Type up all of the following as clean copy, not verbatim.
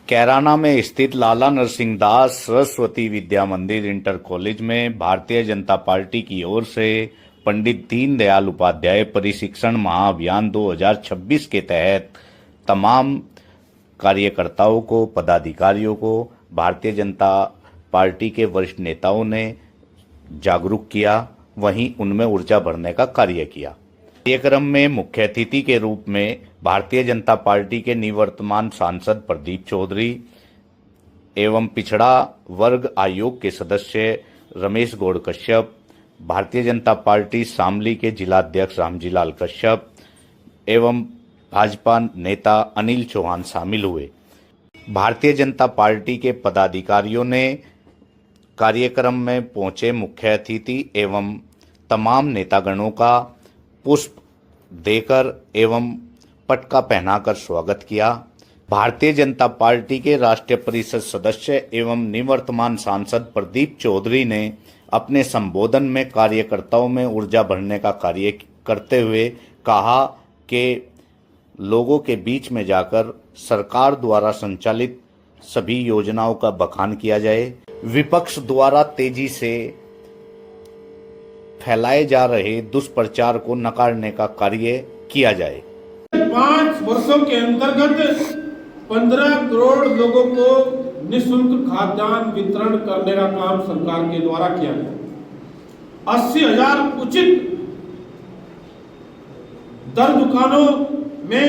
कैराना में स्थित लाला नरसिंहदास सरस्वती विद्या मंदिर इंटर कॉलेज में भारतीय जनता पार्टी की ओर से पंडित दीनदयाल उपाध्याय प्रशिक्षण महाअभियान 2026 के तहत तमाम कार्यकर्ताओं को, पदाधिकारियों को भारतीय जनता पार्टी के वरिष्ठ नेताओं ने जागरूक किया, वहीं उनमें ऊर्जा भरने का कार्य किया। कार्यक्रम में मुख्य अतिथि के रूप में भारतीय जनता पार्टी के निवर्तमान सांसद प्रदीप चौधरी एवं पिछड़ा वर्ग आयोग के सदस्य रमेश गौड़ कश्यप, भारतीय जनता पार्टी शामली के जिलाध्यक्ष रामजीलाल कश्यप एवं भाजपा नेता अनिल चौहान शामिल हुए। भारतीय जनता पार्टी के पदाधिकारियों ने कार्यक्रम में पहुंचे मुख्य अतिथि एवं तमाम नेतागणों का पुष्प देकर एवं पटका पहनाकर स्वागत किया। भारतीय जनता पार्टी के राष्ट्रीय परिषद सदस्य एवं निवर्तमान सांसद प्रदीप चौधरी ने अपने संबोधन में कार्यकर्ताओं में ऊर्जा भरने का कार्य करते हुए कहा कि लोगों के बीच में जाकर सरकार द्वारा संचालित सभी योजनाओं का बखान किया जाए, विपक्ष द्वारा तेजी से फैलाए जा रहे दुष्प्रचार को नकारने का कार्य किया जाए। 5 वर्षों के अंतर्गत 15 करोड़ लोगों को निःशुल्क खाद्यान्न वितरण करने का काम सरकार के द्वारा किया गया। 80,000 उचित दर दुकानों में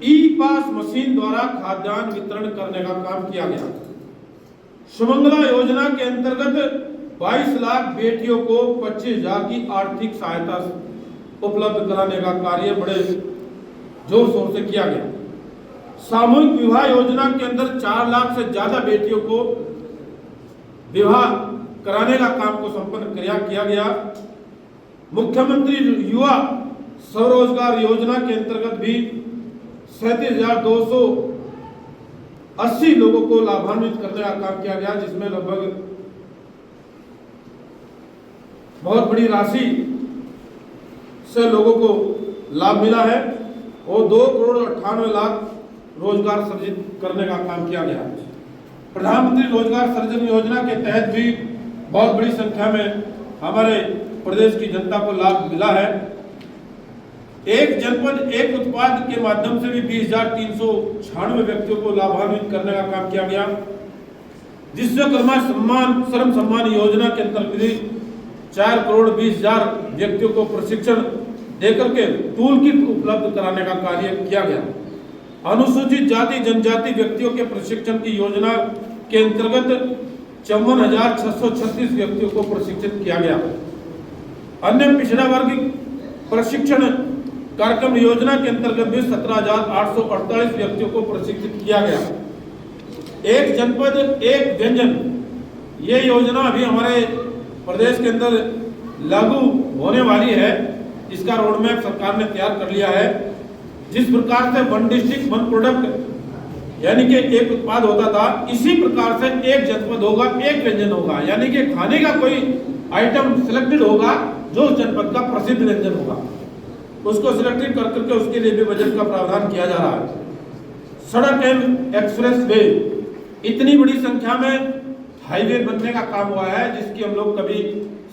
ई-पास मशीन द्वारा खाद्यान्न वितरण करने का काम किया गया। सुमंगला योजना के अंतर्गत 22 लाख बेटियों को 25,000 की आर्थिक सहायता उपलब्ध कराने का कार्य बड़े जोर शोर से किया गया। सामूहिक विवाह योजना के अंदर 4 लाख से ज्यादा बेटियों को विवाह कराने का काम को संपन्न किया गया। मुख्यमंत्री युवा स्वरोजगार योजना के अंतर्गत भी 37,280 लोगों को लाभान्वित करने का काम किया गया, जिसमें लगभग बहुत बड़ी राशि से लोगों को लाभ मिला है और 2 करोड़ 98 लाख रोजगार सृजित करने का काम किया गया। प्रधानमंत्री रोजगार सृजन योजना के तहत भी बहुत बड़ी संख्या में हमारे प्रदेश की जनता को लाभ मिला है। एक जनपद एक उत्पाद के माध्यम से भी 20,396 व्यक्तियों को लाभान्वित करने का काम किया गया। विश्वकर्मा सम्मान श्रम सम्मान योजना के अंतर्गत 4 करोड़ 20,000 व्यक्तियों को प्रशिक्षण देकर के टूल किट उपलब्ध कराने का कार्य किया गया। अनुसूचित जाति जनजाति व्यक्तियों के प्रशिक्षण की योजना के अंतर्गत 54,636 व्यक्तियों को प्रशिक्षित किया गया। अन्य पिछड़ा वर्ग प्रशिक्षण कार्यक्रम योजना के अंतर्गत भी 17,848 व्यक्तियों को प्रशिक्षित किया गया। एक जनपद एक व्यंजन, ये योजना अभी हमारे प्रदेश के अंदर लागू होने वाली है। इसका रोड मैप सरकार ने तैयार कर लिया है। जिस प्रकार से 1 डिस्ट्रिक्ट 1 प्रोडक्ट यानी कि एक उत्पाद होता था, इसी प्रकार से एक जनपद होगा, एक व्यंजन होगा, यानी कि खाने का कोई आइटम सिलेक्टेड होगा जो उस जनपद का प्रसिद्ध व्यंजन होगा, उसको सिलेक्टेड कर करके उसके लिए भी बजट का प्रावधान किया जा रहा है। सड़क एवं एक्सप्रेस वे, इतनी बड़ी संख्या में हाईवे बनने का काम हुआ है, जिसकी हम लोग कभी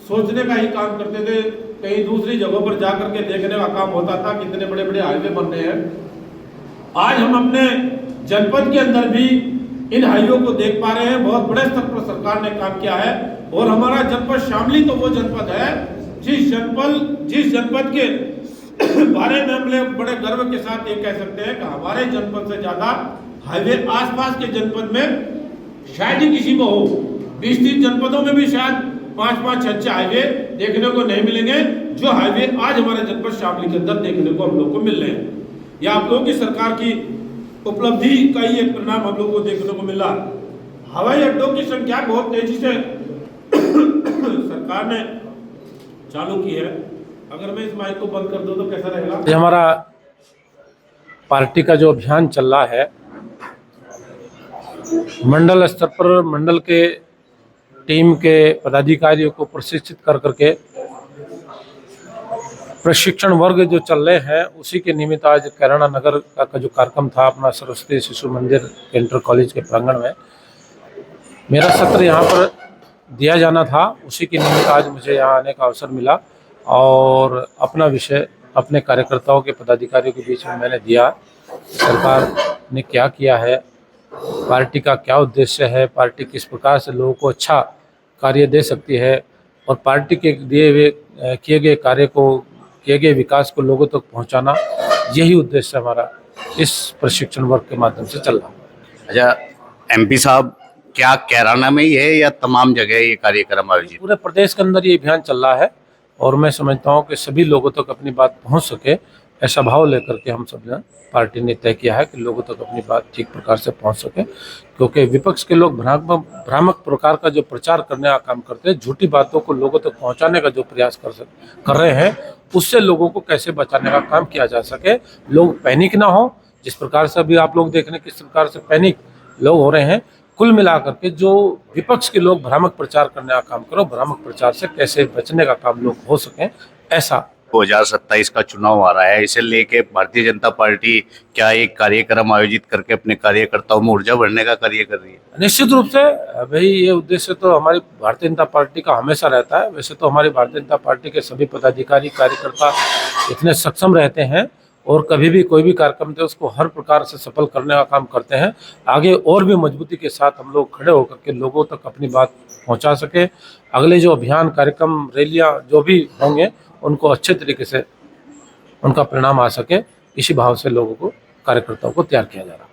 सोचने का ही काम करते थे, कहीं दूसरी जगहों पर जाकर के देखने का काम होता था कितने बड़े बड़े हाईवे बन रहे हैं। आज हम अपने जनपद के अंदर भी इन हाईवे को देख पा रहे हैं। बहुत बड़े स्तर पर सरकार ने काम किया है और हमारा जनपद शामली तो वो जनपद है जिस जनपद के बारे में हम लोग बड़े गर्व के साथ ये कह सकते हैं कि हमारे जनपद से ज्यादा हाईवे आसपास के जनपद में शायद ही किसी को हो। 20-30 जनपदों में भी शायद 5-5, 6-6 हाईवे देखने को नहीं मिलेंगे जो हाईवे आज हमारे जनपद शामली के अंदर देखने को हम लोग को मिल रहे हैं। यह आप लोगों की सरकार की उपलब्धि का ही एक परिणाम हम लोग को देखने को मिला। हवाई अड्डों की संख्या बहुत तेजी से सरकार ने चालू की है। अगर मैं इस माइक को बंद कर दूं तो कैसा रहेगा? हमारा पार्टी का जो अभियान चल रहा है, मंडल स्तर पर मंडल के टीम के पदाधिकारियों को प्रशिक्षित कर करके प्रशिक्षण वर्ग जो चल रहे हैं उसी के निमित्त आज कैराना नगर का जो कार्यक्रम था अपना सरस्वती शिशु मंदिर इंटर कॉलेज के प्रांगण में मेरा सत्र यहाँ पर दिया जाना था। उसी के निमित्त आज मुझे यहाँ आने का अवसर मिला और अपना विषय अपने कार्यकर्ताओं के पदाधिकारियों के बीच में मैंने दिया। सरकार ने क्या किया है, पार्टी का क्या उद्देश्य है, पार्टी किस प्रकार से लोगों को अच्छा कार्य दे सकती है और पार्टी के दिए हुए किए गए कार्य को, किए गए विकास को लोगों तक पहुंचाना, यही उद्देश्य हमारा इस प्रशिक्षण वर्ग के माध्यम से चल रहा है। अच्छा एमपी साहब, क्या कैराना में ही है या तमाम जगह ये कार्यक्रम आयोजित? पूरे प्रदेश के अंदर ये अभियान चल रहा है और मैं समझता हूँ कि सभी लोगों तक अपनी बात पहुँच सके, ऐसा भाव लेकर के हम सब ने पार्टी ने तय किया है कि लोगों तक अपनी बात ठीक प्रकार से पहुंच सके। क्योंकि विपक्ष के लोग भ्रामक प्रकार का जो प्रचार करने का काम करते हैं, झूठी बातों को लोगों तक पहुंचाने का जो प्रयास कर रहे हैं, उससे लोगों को कैसे बचाने का काम किया जा सके, लोग पैनिक ना हो। जिस प्रकार से अभी आप लोग देख रहे हैं किस प्रकार से पैनिक लोग हो रहे हैं, कुल मिलाकर के जो विपक्ष के लोग भ्रामक प्रचार करने का काम करो, भ्रामक प्रचार से कैसे बचने का काम लोग हो सके, ऐसा 2027 का चुनाव आ रहा है, इसे लेके भारतीय जनता पार्टी क्या एक कार्यक्रम आयोजित करके अपने कार्यकर्ताओं में ऊर्जा भरने का कार्य कर रही है? निश्चित रूप से भाई ये उद्देश्य तो हमारी भारतीय जनता पार्टी का हमेशा रहता है। वैसे तो हमारी भारतीय जनता पार्टी के सभी पदाधिकारी कार्यकर्ता इतने सक्षम रहते हैं और कभी भी कोई भी कार्यक्रम थे उसको हर प्रकार से सफल करने का काम करते हैं। आगे और भी मजबूती के साथ हम लोग खड़े होकर के लोगों तक अपनी बात पहुंचा सके। अगले जो अभियान, कार्यक्रम, रैलियां जो भी होंगे उनको अच्छे तरीके से उनका परिणाम आ सके, इसी भाव से लोगों को, कार्यकर्ताओं को तैयार किया जा रहा है।